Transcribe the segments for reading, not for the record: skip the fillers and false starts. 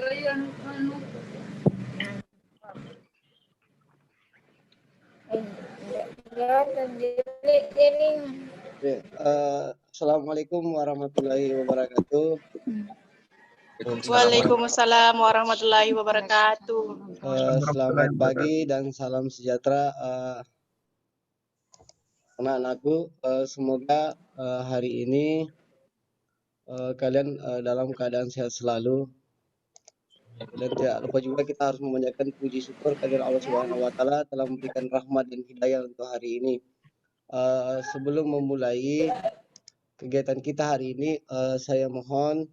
Assalamualaikum warahmatullahi wabarakatuh. Waalaikumsalam warahmatullahi wabarakatuh. Selamat pagi dan salam sejahtera anak-anakku. Semoga hari ini kalian dalam keadaan sehat selalu. Dan tidak lupa juga kita harus memanjatkan puji syukur kehadirat Allah Subhanahu wa taala telah memberikan rahmat dan hidayah untuk hari ini. Sebelum memulai kegiatan kita hari ini, saya mohon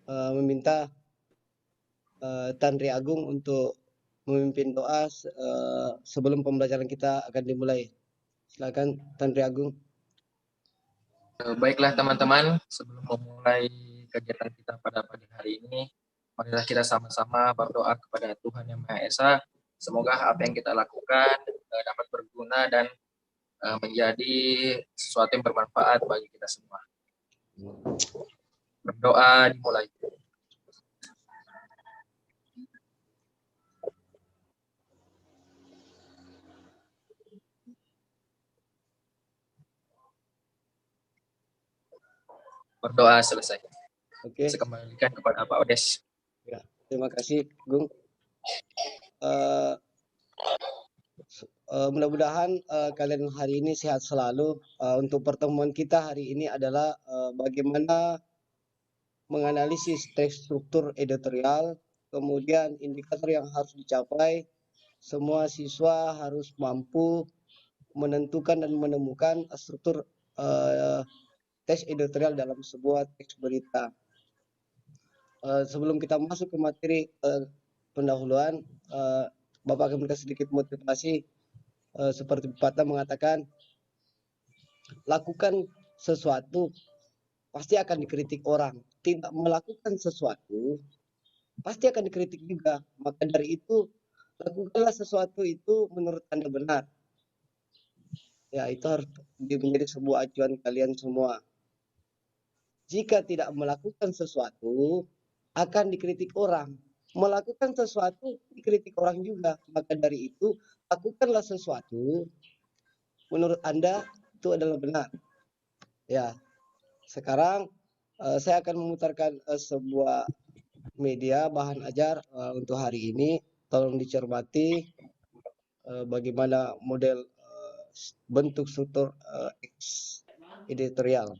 meminta Tanri Agung untuk memimpin doa sebelum pembelajaran kita akan dimulai. Silakan Tanri Agung. Baiklah teman-teman, sebelum memulai kegiatan kita pada pagi hari ini, marilah kita sama-sama berdoa kepada Tuhan Yang Maha Esa. Semoga apa yang kita lakukan dapat berguna dan menjadi sesuatu yang bermanfaat bagi kita semua. Berdoa dimulai. Berdoa selesai. Oke. Saya kembalikan kepada Pak Odes. Ya, terima kasih, Gung. Mudah-mudahan kalian hari ini sehat selalu. Untuk pertemuan kita hari ini adalah bagaimana menganalisis teks struktur editorial, kemudian indikator yang harus dicapai. Semua siswa harus mampu menentukan dan menemukan struktur teks editorial dalam sebuah teks berita. Sebelum kita masuk ke materi pendahuluan, Bapak akan memberikan sedikit motivasi. Seperti pepatah mengatakan, lakukan sesuatu pasti akan dikritik orang. Tidak melakukan sesuatu pasti akan dikritik juga. Maka dari itu, lakukanlah sesuatu itu menurut Anda benar. Ya, itu harus menjadi sebuah acuan kalian semua. Jika tidak melakukan sesuatu, akan dikritik orang. Melakukan sesuatu, dikritik orang juga. Maka dari itu, lakukanlah sesuatu menurut Anda itu adalah benar. Ya, sekarang saya akan memutarkan sebuah media bahan ajar untuk hari ini. Tolong dicermati bagaimana model bentuk struktur editorial.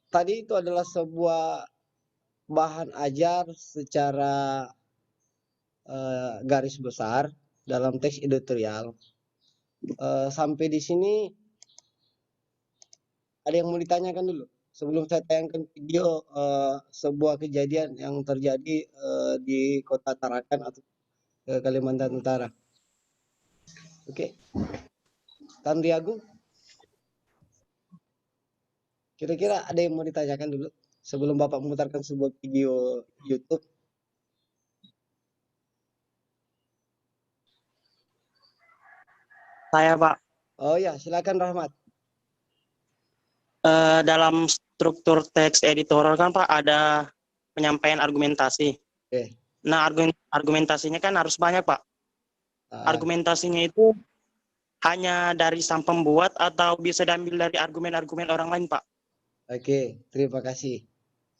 Tadi itu adalah sebuah bahan ajar secara garis besar dalam teks editorial. Sampai di sini ada yang mau ditanyakan dulu sebelum saya tayangkan video sebuah kejadian yang terjadi di Kota Tarakan atau Kalimantan Utara. Oke. Tanri Agung, kira-kira ada yang mau ditanyakan dulu sebelum Bapak memutarkan sebuah video YouTube? Saya Pak, Oh ya, silakan Rahmat. dalam struktur teks editorial kan Pak ada penyampaian argumentasi. Oke. Nah argumentasinya kan harus banyak Pak. Argumentasinya itu hanya dari sang pembuat atau bisa diambil dari argumen-argumen orang lain Pak? Oke, terima kasih.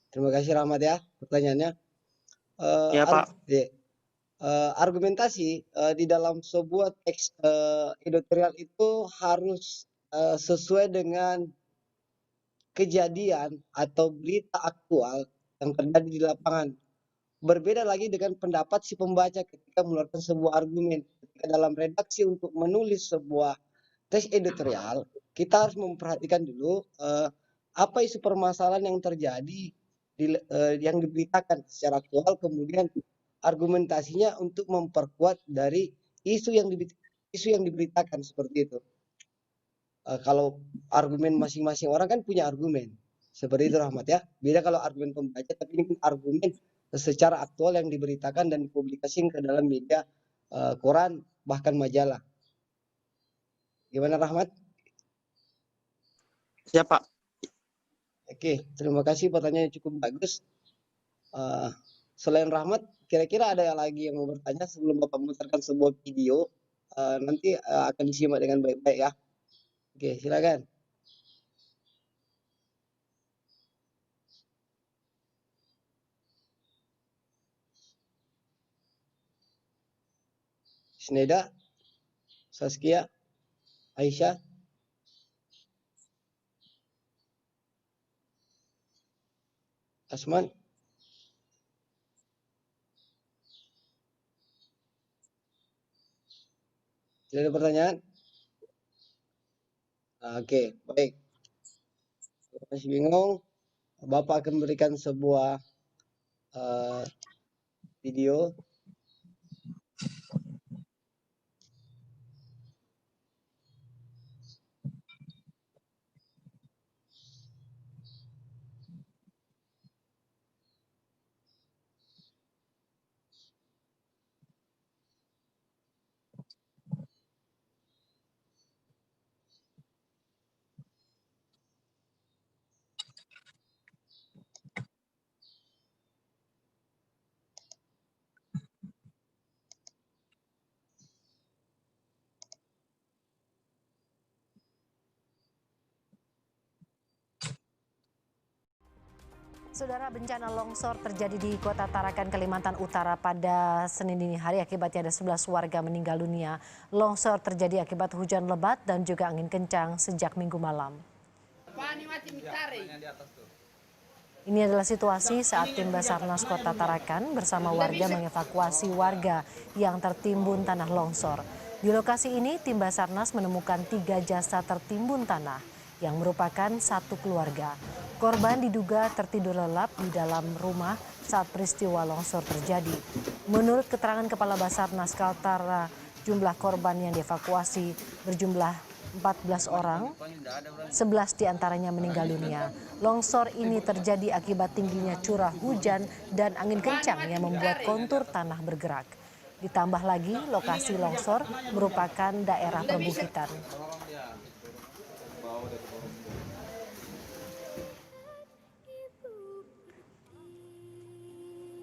Terima kasih Rahmat ya pertanyaannya. Ya Pak. Argumentasi di dalam sebuah teks editorial itu harus sesuai dengan kejadian atau berita aktual yang terjadi di lapangan. Berbeda lagi dengan pendapat si pembaca ketika mengeluarkan sebuah argumen. Ketika dalam redaksi untuk menulis sebuah teks editorial, kita harus memperhatikan dulu apa isu permasalahan yang terjadi yang diberitakan secara aktual, kemudian argumentasinya untuk memperkuat dari isu yang diberitakan seperti itu. Kalau argumen masing-masing orang kan punya argumen seperti itu Rahmat ya. Beda kalau argumen pembaca, tapi ini argumen secara aktual yang diberitakan dan dipublikasikan ke dalam media, koran bahkan majalah. Gimana Rahmat? Ya Pak. Oke, terima kasih, pertanyaannya cukup bagus. Selain Rahmat, kira-kira ada yang lagi yang mau bertanya sebelum Bapak memutarkan sebuah video? Nanti akan disimak dengan baik-baik ya. Oke, silakan. Sneda, Saskia, Aisyah. Asman. Tidak ada pertanyaan? Oke, baik. Kalau masih bingung, Bapak akan memberikan sebuah video. Saudara, bencana longsor terjadi di Kota Tarakan, Kalimantan Utara pada Senin dini hari. Akibatnya ada 11 warga meninggal dunia. Longsor terjadi akibat hujan lebat dan juga angin kencang sejak Minggu malam. Ini adalah situasi saat tim Basarnas Kota Tarakan bersama warga mengevakuasi warga yang tertimbun tanah longsor. Di lokasi ini tim Basarnas menemukan 3 jasad tertimbun tanah yang merupakan satu keluarga. Korban diduga tertidur lelap di dalam rumah saat peristiwa longsor terjadi. Menurut keterangan Kepala Basarnas Kaltara, jumlah korban yang dievakuasi berjumlah 14 orang, 11 diantaranya meninggal dunia. Longsor ini terjadi akibat tingginya curah hujan dan angin kencang yang membuat kontur tanah bergerak. Ditambah lagi lokasi longsor merupakan daerah perbukitan.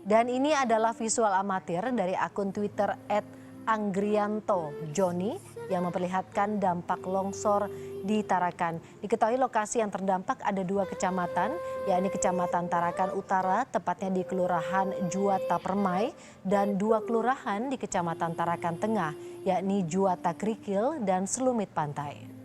Dan ini adalah visual amatir dari akun Twitter @anggrianto_joni yang memperlihatkan dampak longsor di Tarakan. Diketahui lokasi yang terdampak ada 2 kecamatan, yakni Kecamatan Tarakan Utara, tepatnya di Kelurahan Juwata Permai, dan 2 kelurahan di Kecamatan Tarakan Tengah, yakni Juwata Krikil dan Selumit Pantai.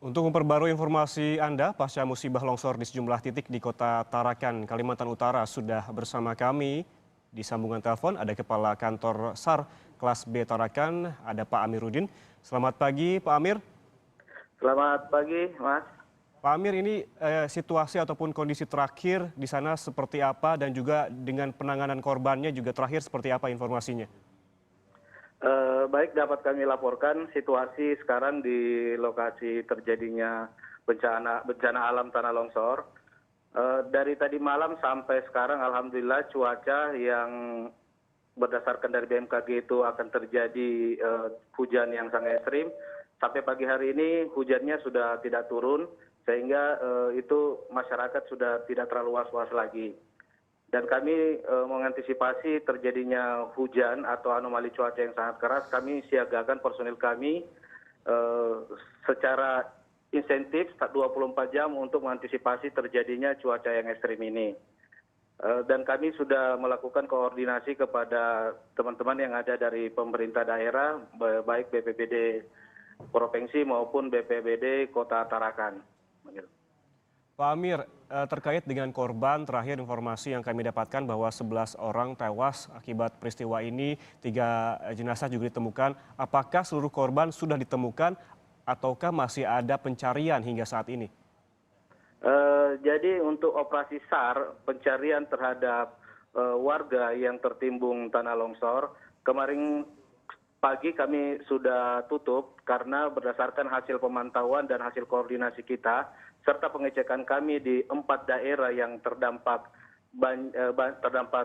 Untuk memperbarui informasi Anda, pasca musibah longsor di sejumlah titik di Kota Tarakan, Kalimantan Utara sudah bersama kami di sambungan telepon. Ada Kepala Kantor SAR Kelas B Tarakan, ada Pak Amiruddin. Selamat pagi Pak Amir. Selamat pagi Mas. Pak Amir, ini situasi ataupun kondisi terakhir di sana seperti apa dan juga dengan penanganan korbannya juga terakhir seperti apa informasinya? Baik, dapat kami laporkan situasi sekarang di lokasi terjadinya bencana alam tanah longsor. Dari tadi malam sampai sekarang alhamdulillah cuaca yang berdasarkan dari BMKG itu akan terjadi hujan yang sangat ekstrim. Sampai pagi hari ini hujannya sudah tidak turun sehingga itu masyarakat sudah tidak terlalu was-was lagi. Dan kami mengantisipasi terjadinya hujan atau anomali cuaca yang sangat keras, kami siagakan personil kami secara insentif 24 jam untuk mengantisipasi terjadinya cuaca yang ekstrim ini. Dan kami sudah melakukan koordinasi kepada teman-teman yang ada dari pemerintah daerah, baik BPBD Provinsi maupun BPBD Kota Tarakan. Pak Amir, terkait dengan korban, terakhir informasi yang kami dapatkan bahwa 11 orang tewas akibat peristiwa ini, 3 jenazah juga ditemukan. Apakah seluruh korban sudah ditemukan ataukah masih ada pencarian hingga saat ini? Jadi untuk operasi SAR, pencarian terhadap warga yang tertimbun tanah longsor, kemarin pagi kami sudah tutup karena berdasarkan hasil pemantauan dan hasil koordinasi kita, serta pengecekan kami di 4 daerah yang terdampak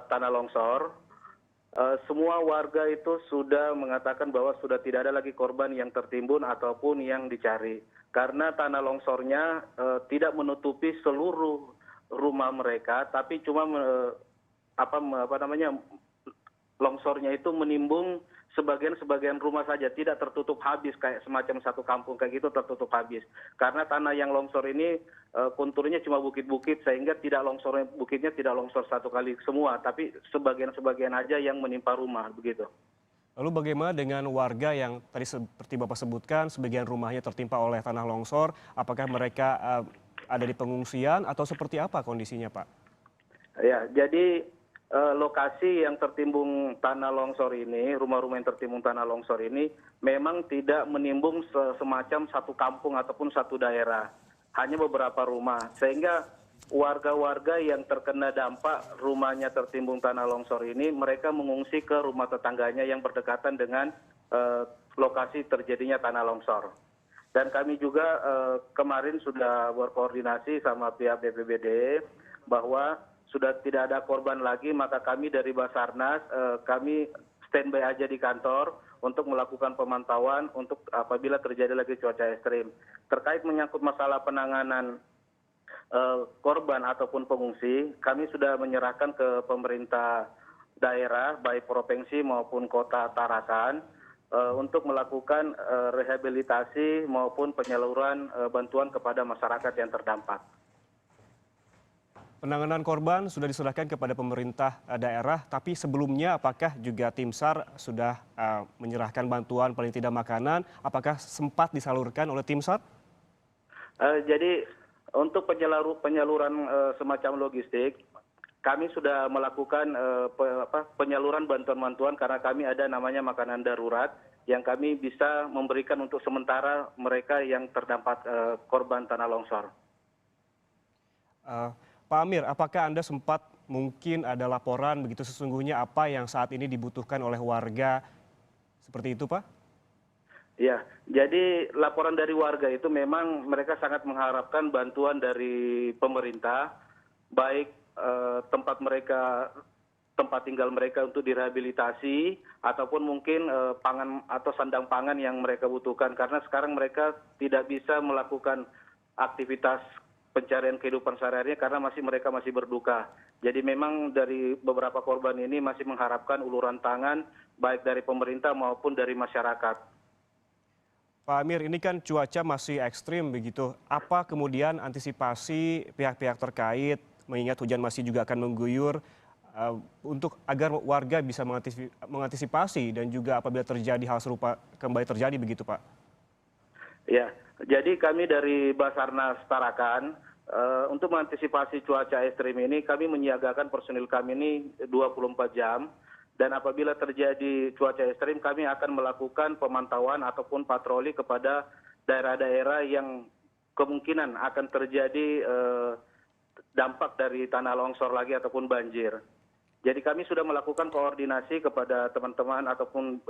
tanah longsor, semua warga itu sudah mengatakan bahwa sudah tidak ada lagi korban yang tertimbun ataupun yang dicari. Karena tanah longsornya tidak menutupi seluruh rumah mereka, tapi cuma longsornya itu menimbun sebagian rumah saja, tidak tertutup habis kayak semacam satu kampung kayak gitu tertutup habis. Karena tanah yang longsor ini konturnya cuma bukit-bukit sehingga bukitnya tidak longsor satu kali semua, tapi sebagian-sebagian aja yang menimpa rumah begitu. Lalu bagaimana dengan warga yang tadi seperti Bapak sebutkan sebagian rumahnya tertimpa oleh tanah longsor, apakah mereka ada di pengungsian atau seperti apa kondisinya Pak? Ya, jadi lokasi yang tertimbun tanah longsor ini, rumah-rumah yang tertimbun tanah longsor ini memang tidak menimbun semacam satu kampung ataupun satu daerah, hanya beberapa rumah. Sehingga warga-warga yang terkena dampak rumahnya tertimbun tanah longsor ini, mereka mengungsi ke rumah tetangganya yang berdekatan dengan lokasi terjadinya tanah longsor. Dan kami juga kemarin sudah berkoordinasi sama pihak BPBD bahwa sudah tidak ada korban lagi, maka kami dari Basarnas, kami standby aja di kantor untuk melakukan pemantauan untuk apabila terjadi lagi cuaca ekstrim. Terkait menyangkut masalah penanganan korban ataupun pengungsi, kami sudah menyerahkan ke pemerintah daerah, baik provinsi maupun kota Tarakan, untuk melakukan rehabilitasi maupun penyaluran bantuan kepada masyarakat yang terdampak. Penanganan korban sudah diserahkan kepada pemerintah daerah, tapi sebelumnya apakah juga tim SAR sudah menyerahkan bantuan paling tidak makanan? Apakah sempat disalurkan oleh tim SAR? Jadi untuk penyaluran semacam logistik, kami sudah melakukan penyaluran bantuan-bantuan karena kami ada namanya makanan darurat yang kami bisa memberikan untuk sementara mereka yang terdampak korban tanah longsor. Pak Amir, apakah Anda sempat mungkin ada laporan begitu sesungguhnya apa yang saat ini dibutuhkan oleh warga seperti itu Pak? Ya, jadi laporan dari warga itu memang mereka sangat mengharapkan bantuan dari pemerintah, baik tempat tinggal mereka untuk direhabilitasi ataupun mungkin pangan atau sandang pangan yang mereka butuhkan karena sekarang mereka tidak bisa melakukan aktivitas pencarian kehidupan sehari-harinya karena mereka masih berduka. Jadi memang dari beberapa korban ini masih mengharapkan uluran tangan baik dari pemerintah maupun dari masyarakat. Pak Amir, ini kan cuaca masih ekstrim begitu. Apa kemudian antisipasi pihak-pihak terkait mengingat hujan masih juga akan mengguyur untuk agar warga bisa mengantisipasi dan juga apabila terjadi hal serupa kembali terjadi begitu Pak? Ya, Jadi kami dari Basarnas Tarakan untuk mengantisipasi cuaca ekstrim ini kami menyiagakan personil kami ini 24 jam dan apabila terjadi cuaca ekstrim kami akan melakukan pemantauan ataupun patroli kepada daerah-daerah yang kemungkinan akan terjadi dampak dari tanah longsor lagi ataupun banjir. Jadi kami sudah melakukan koordinasi kepada teman-teman ataupun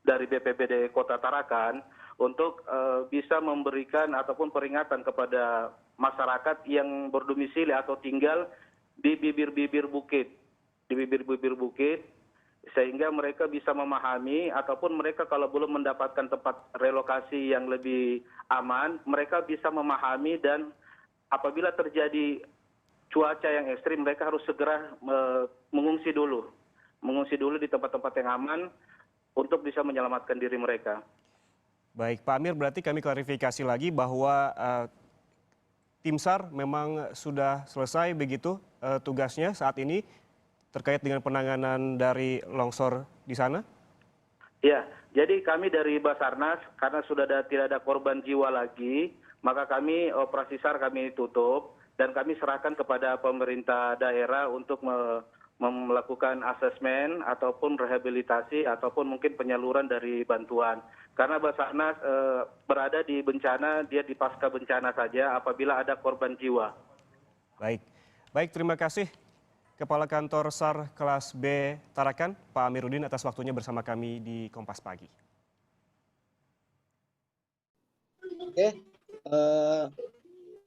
dari BPBD Kota Tarakan untuk bisa memberikan ataupun peringatan kepada masyarakat yang berdomisili atau tinggal di bibir-bibir bukit, sehingga mereka bisa memahami ataupun mereka kalau belum mendapatkan tempat relokasi yang lebih aman, mereka bisa memahami dan apabila terjadi cuaca yang ekstrim mereka harus segera mengungsi dulu di tempat-tempat yang aman untuk bisa menyelamatkan diri mereka. Baik, Pak Amir, berarti kami klarifikasi lagi bahwa tim SAR memang sudah selesai begitu tugasnya saat ini terkait dengan penanganan dari longsor di sana? Ya, jadi kami dari Basarnas karena sudah tidak ada korban jiwa lagi, maka kami operasi SAR kami tutup dan kami serahkan kepada pemerintah daerah untuk melakukan asesmen ataupun rehabilitasi ataupun mungkin penyaluran dari bantuan. Karena Basarnas berada di bencana, dia di pasca bencana saja apabila ada korban jiwa. Baik, terima kasih Kepala Kantor SAR Kelas B Tarakan, Pak Amiruddin atas waktunya bersama kami di Kompas Pagi. Oke,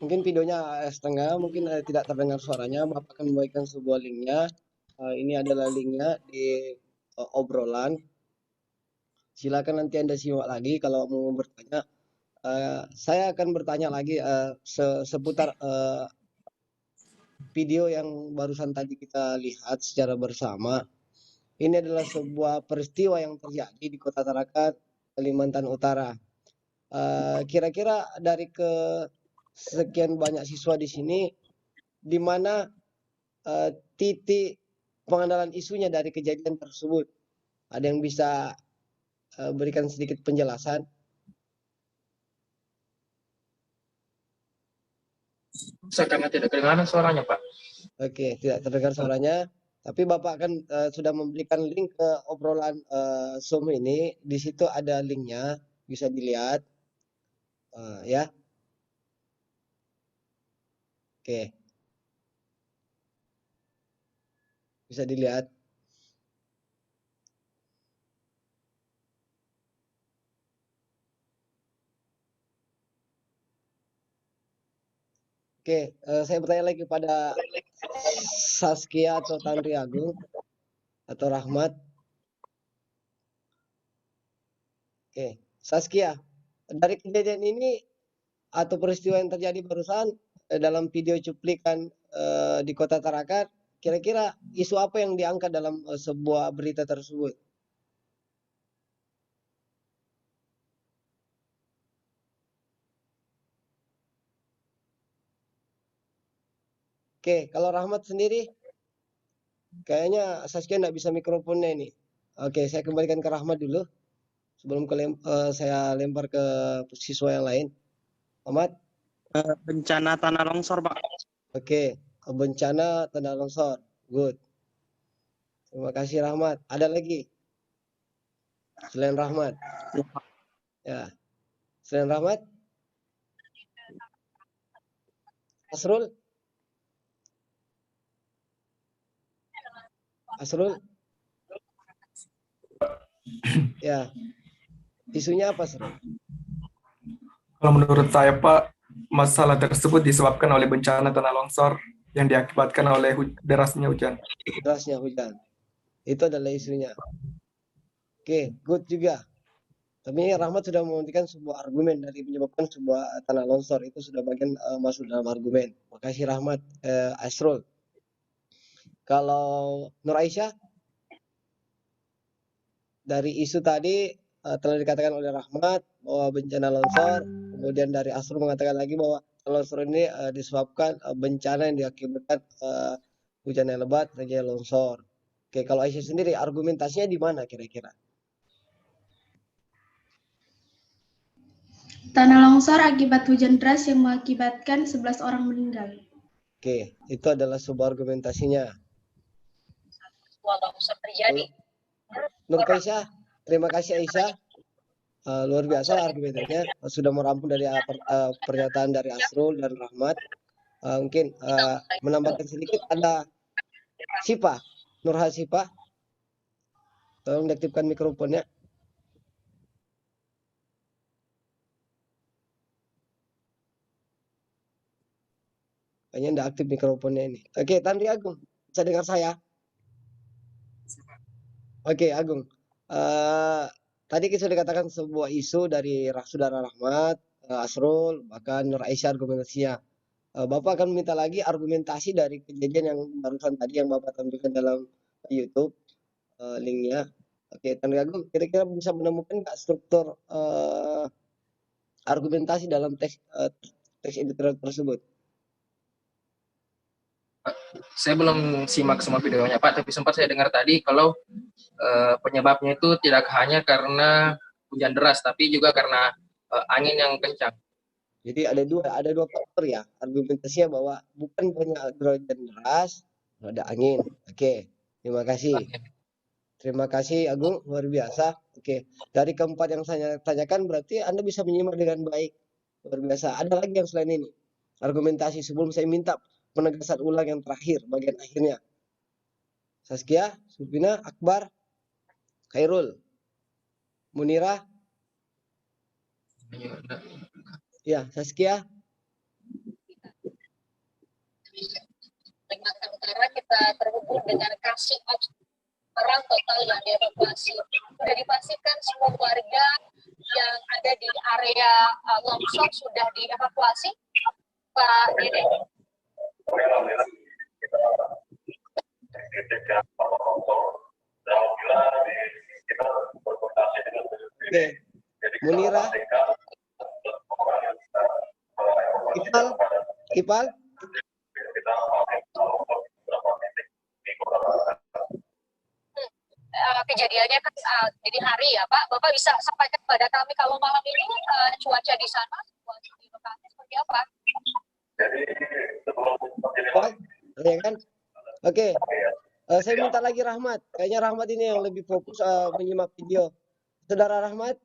mungkin videonya setengah, mungkin tidak terdengar suaranya. Bapak akan membagikan sebuah linknya. Ini adalah linknya di obrolan. Silakan nanti Anda simak lagi kalau mau bertanya. Saya akan bertanya lagi seputar video yang barusan tadi kita lihat secara bersama. Ini adalah sebuah peristiwa yang terjadi di Kota Tarakan, Kalimantan Utara. Kira-kira dari sekian banyak siswa di sini, di mana titik pengandalan isunya dari kejadian tersebut? Ada yang bisa berikan sedikit penjelasan? Karena tidak kedengaran suaranya, Pak. Oke, tidak terdengar suaranya. Tapi Bapak kan sudah memberikan link ke obrolan Zoom ini. Di situ ada linknya, bisa dilihat. Ya. Oke. Bisa dilihat. Oke, saya bertanya lagi kepada Saskia atau Tanri Agung atau Rahmat. Oke, Saskia, dari kejadian ini atau peristiwa yang terjadi barusan dalam video cuplikan di Kota Tarakan, kira-kira isu apa yang diangkat dalam sebuah berita tersebut? Oke, kalau Rahmat sendiri, kayaknya Saskia nggak bisa mikrofonnya ini. Oke, saya kembalikan ke Rahmat dulu sebelum saya lempar ke siswa yang lain. Rahmat? Bencana tanah longsor, Pak. Oke, bencana tanah longsor. Good. Terima kasih Rahmat. Ada lagi? Selain Rahmat? Ya. Selain Rahmat? Asrul? Asrul? Ya. Isunya apa, Asrul? Kalau menurut saya, Pak, masalah tersebut disebabkan oleh bencana tanah longsor yang diakibatkan oleh derasnya hujan. Derasnya hujan. Itu adalah isunya. Oke, good juga. Tapi Rahmat sudah memberikan sebuah argumen dari menyebabkan sebuah tanah longsor. Itu sudah bagian masuk dalam argumen. Makasih Rahmat. Asrul. Kalau Nur Aisyah, dari isu tadi telah dikatakan oleh Rahmat bahwa bencana longsor, kemudian dari Asrul mengatakan lagi bahwa longsor ini disebabkan bencana yang diakibatkan hujan yang lebat terjadi longsor. Oke, kalau Aisyah sendiri argumentasinya di mana kira-kira? Tanah longsor akibat hujan deras yang mengakibatkan 11 orang meninggal. Oke, itu adalah sebuah argumentasinya. Longsor terjadi. Nur Aisyah, terima kasih Aisyah. Luar biasa argumennya. Sudah merampung dari pernyataan dari Asrul dan Rahmat. Mungkin menambahkan sedikit ada Sipa, Nurha Sipa. Tolong diaktifkan mikrofonnya. Kayaknya tidak aktif mikrofonnya ini. Oke, Tanri Agung, bisa dengar saya? Oke, Agung. Tadi kita sudah katakan sebuah isu dari saudara Rahmat, Asrul, bahkan Nur Aisyah argumentasinya. Bapak akan meminta lagi argumentasi dari kejadian yang barusan tadi yang Bapak tampilkan dalam YouTube, linknya. Oke, Tanri Agung, kira-kira bisa menemukan nggak struktur argumentasi dalam teks editorial tersebut? Saya belum simak semua videonya Pak, tapi sempat saya dengar tadi kalau penyebabnya itu tidak hanya karena hujan deras, tapi juga karena angin yang kencang. Jadi ada dua faktor ya argumentasinya, bahwa bukan hanya hujan deras, ada angin. Oke, terima kasih. Terima kasih Agung, luar biasa. Oke, dari keempat yang saya tanyakan berarti Anda bisa menyimak dengan baik. Luar biasa. Ada lagi yang selain ini? Argumentasi sebelum saya minta penegasan ulang yang terakhir, bagian akhirnya. Saskia, Supina, Akbar, Khairul, Munira. Ya, Saskia. Kalimantan Utara kita terhubung dengan Kasih orang total yang dievakuasi. Sudah dipastikan semua warga yang ada di area longsor sudah dievakuasi, Pak Dede. Oke, Munira, Ipal. Kejadiannya kan dini hari ya Pak. Bapak bisa sampaikan kepada kami kalau malam ini cuaca di sana, cuaca di lokasi seperti apa? Ya kan? Oke. Saya minta lagi Rahmat. Kayaknya Rahmat ini yang lebih fokus menyimak video. Saudara Rahmat,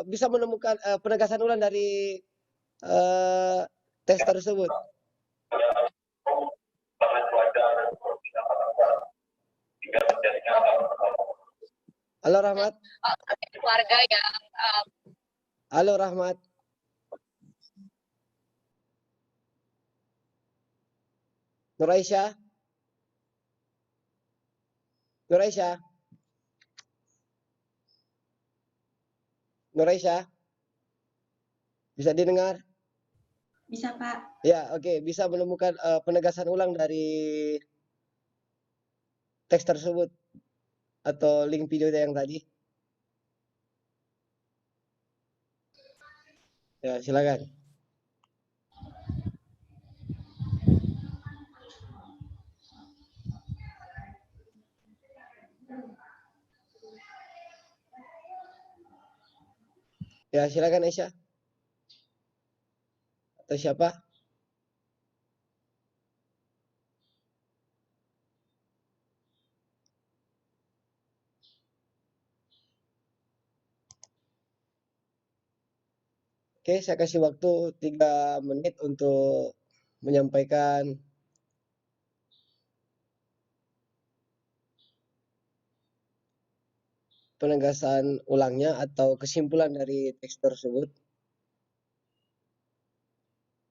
bisa menemukan penegasan ulang dari tes tersebut. Halo Rahmat. Warga yang Halo Rahmat. Nur Aisyah. Nur Aisyah. Nur Aisyah. Bisa didengar? Bisa, Pak. Ya, oke. Bisa menemukan penegasan ulang dari teks tersebut atau link video yang tadi? Ya, silakan. Ya, silakan Aisyah. Atau siapa? Oke, saya kasih waktu 3 menit untuk menyampaikan penegasan ulangnya atau kesimpulan dari teks tersebut.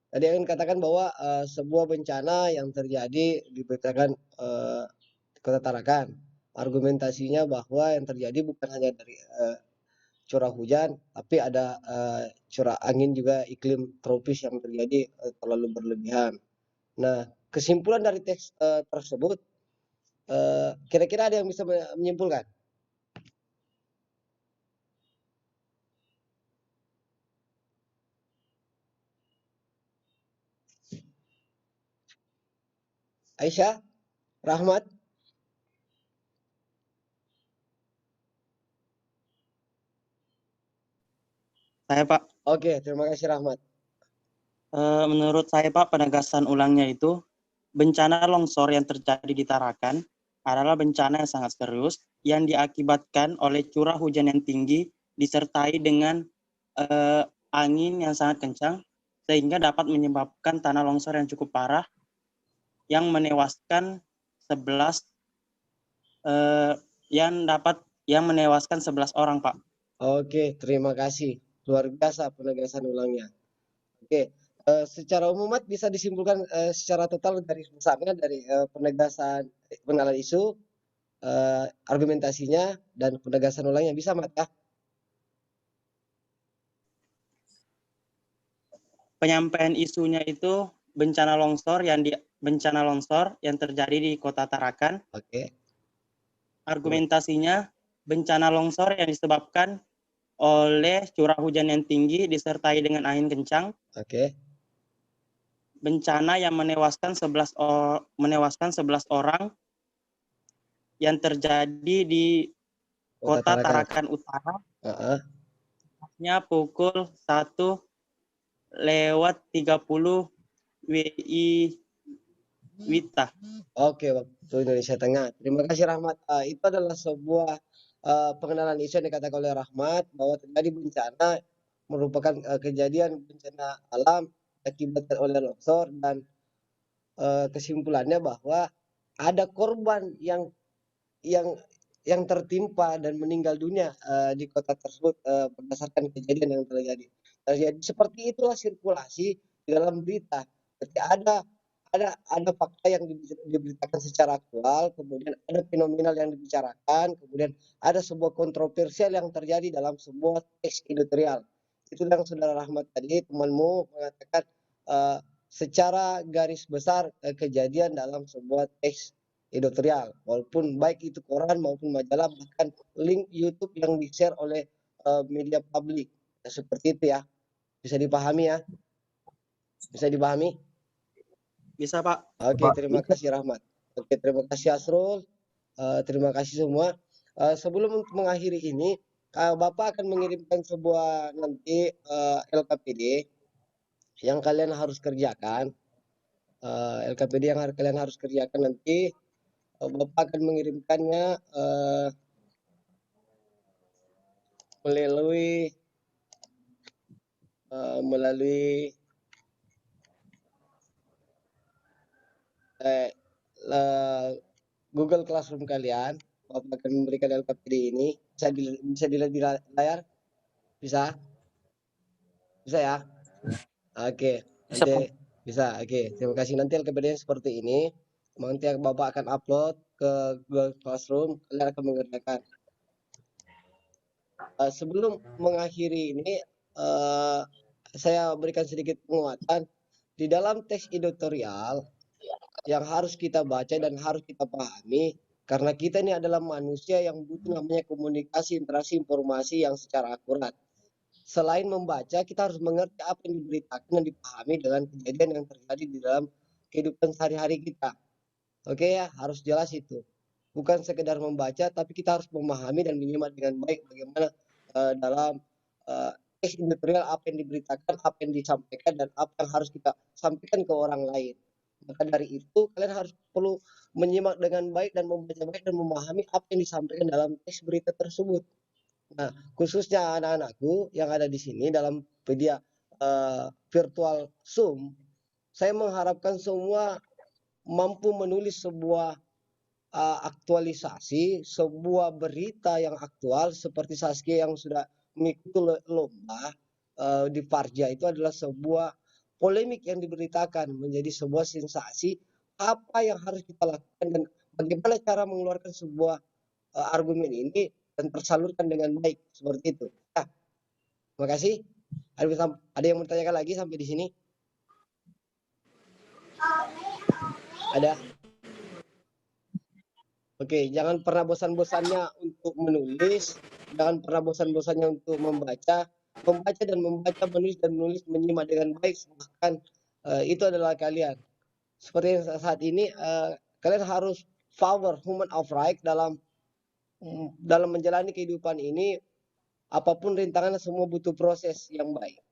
Tadi akan katakan bahwa sebuah bencana yang terjadi diberitakan di Kota Tarakan. Argumentasinya bahwa yang terjadi bukan hanya dari curah hujan, tapi ada curah angin juga, iklim tropis yang terjadi terlalu berlebihan. Nah, kesimpulan dari teks tersebut, kira-kira ada yang bisa menyimpulkan? Aisyah, Rahmat. Saya Pak, Oke, terima kasih Rahmat. menurut saya Pak, penegasan ulangnya itu bencana longsor yang terjadi di Tarakan adalah bencana yang sangat serius yang diakibatkan oleh curah hujan yang tinggi disertai dengan angin yang sangat kencang sehingga dapat menyebabkan tanah longsor yang cukup parah yang menewaskan 11 yang menewaskan 11 orang, Pak. Oke, terima kasih. Luar biasa penegasan ulangnya. Oke, secara umum bisa disimpulkan secara total dari besarnya dari penegasan pengenalan isu, argumentasinya dan penegasan ulangnya bisa Mat ya? Penyampaian isunya itu bencana longsor yang terjadi di Kota Tarakan. Oke. Argumentasinya bencana longsor yang disebabkan oleh curah hujan yang tinggi disertai dengan angin kencang. Oke. Bencana yang menewaskan 11 orang yang terjadi di Kota Tarakan Utara. Nya pukul 1:30 WITA. Oke, waktu Indonesia Tengah. Terima kasih Rahmat. Itu adalah sebuah pengenalan isu yang dikatakan oleh Rahmat bahwa terjadi bencana merupakan kejadian bencana alam akibatkan oleh longsor dan kesimpulannya bahwa ada korban yang tertimpa dan meninggal dunia di kota tersebut berdasarkan kejadian yang terjadi. Seperti itulah sirkulasi di dalam berita. Ketika ada fakta yang diberitakan secara aktual, kemudian ada fenomenal yang dibicarakan, kemudian ada sebuah kontroversial yang terjadi dalam sebuah teks editorial. Itu yang Saudara Rahmat tadi, temanmu mengatakan secara garis besar kejadian dalam sebuah teks editorial, walaupun baik itu koran maupun majalah, bahkan link YouTube yang di-share oleh media publik. Seperti itu ya. Bisa dipahami ya? Bisa dipahami? Bisa Pak. Oke, terima kasih Rahmat. Oke, terima kasih Asrul. Terima kasih semua. Sebelum mengakhiri ini, Bapak akan mengirimkan sebuah nanti LKPD yang kalian harus kerjakan. LKPD yang kalian harus kerjakan nanti, Bapak akan mengirimkannya melalui Google Classroom kalian. Bapak akan memberikan LKPD ini. Bisa dilihat di layar? Bisa? Bisa ya? Oke. Nanti bisa. Oke. Terima kasih. Nanti LKPD seperti ini. Nanti Bapak akan upload ke Google Classroom. Kalian akan mengerjakan. Sebelum mengakhiri ini, saya berikan sedikit penguatan. Di dalam teks editorial yang harus kita baca dan harus kita pahami, karena kita ini adalah manusia yang butuh namanya komunikasi, interaksi, informasi yang secara akurat. Selain membaca, kita harus mengerti apa yang diberitakan dan dipahami dengan kejadian yang terjadi di dalam kehidupan sehari-hari kita. Oke ya, harus jelas itu. Bukan sekedar membaca, tapi kita harus memahami dan menyimak dengan baik bagaimana dalam teks editorial apa yang diberitakan, apa yang disampaikan, dan apa yang harus kita sampaikan ke orang lain. Maka dari itu kalian harus perlu menyimak dengan baik dan membaca baik dan memahami apa yang disampaikan dalam teks berita tersebut. Nah, khususnya anak-anakku yang ada di sini dalam media virtual Zoom, saya mengharapkan semua mampu menulis sebuah aktualisasi, sebuah berita yang aktual seperti Saskia yang sudah mengikuti lomba di Parja. Itu adalah sebuah polemik yang diberitakan menjadi sebuah sensasi apa yang harus kita lakukan dan bagaimana cara mengeluarkan sebuah argumen ini dan tersalurkan dengan baik seperti itu. Nah, terima kasih. Ada yang mau ditanyakan lagi sampai di sini? Ada? Oke, jangan pernah bosan-bosannya untuk menulis, jangan pernah bosan-bosannya untuk membaca dan membaca, menulis, menyimak dengan baik, bahkan itu adalah kalian. Seperti yang saat ini, kalian harus power human of right dalam menjalani kehidupan ini apapun rintangan semua butuh proses yang baik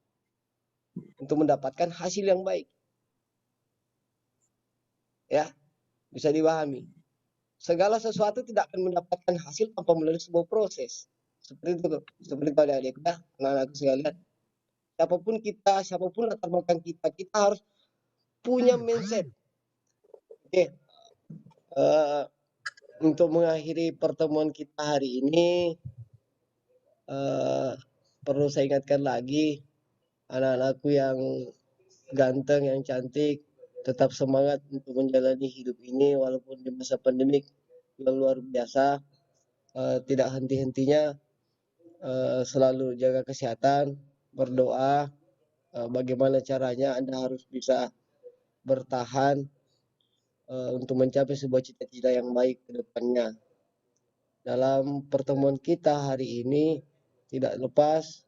untuk mendapatkan hasil yang baik. Ya, bisa dipahami. Segala sesuatu tidak akan mendapatkan hasil tanpa melalui sebuah proses. Seperti itu adik-adik ya, anak-anakku sekalian. Siapapun latar belakang kita harus punya mindset. Oke. Untuk mengakhiri pertemuan kita hari ini, perlu saya ingatkan lagi, anak-anakku yang ganteng, yang cantik, tetap semangat untuk menjalani hidup ini walaupun di masa pandemik yang luar biasa. Tidak henti-hentinya selalu jaga kesehatan, berdoa. Bagaimana caranya Anda harus bisa bertahan untuk mencapai sebuah cita-cita yang baik ke depannya. Dalam pertemuan kita hari ini tidak lepas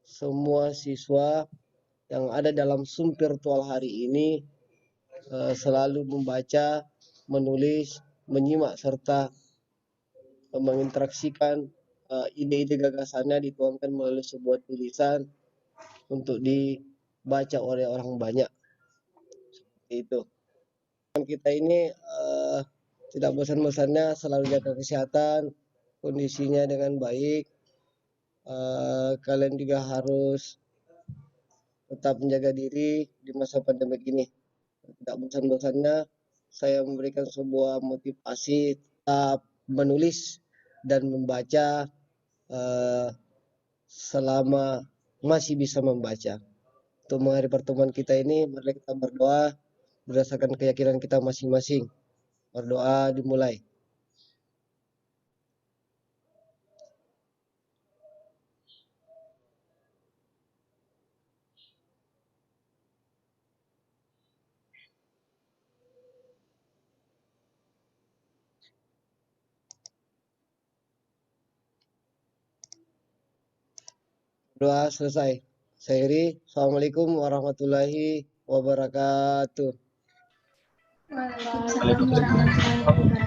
semua siswa yang ada dalam Zoom virtual hari ini selalu membaca, menulis, menyimak serta menginteraksikan ide-ide gagasannya dituangkan melalui sebuah tulisan untuk dibaca oleh orang banyak. Seperti itu. Kita ini tidak bosan-bosannya selalu jaga kesehatan, kondisinya dengan baik. Kalian juga harus tetap menjaga diri di masa pandemi ini. Tidak bosan-bosannya saya memberikan sebuah motivasi tetap menulis dan membaca selama masih bisa membaca. Untuk mengakhiri pertemuan kita ini, mari kita berdoa berdasarkan keyakinan kita masing-masing. Berdoa dimulai. Doa selesai. Saya akhiri. Assalamualaikum warahmatullahi wabarakatuh. Waalaikumsalam warahmatullahi wabarakatuh.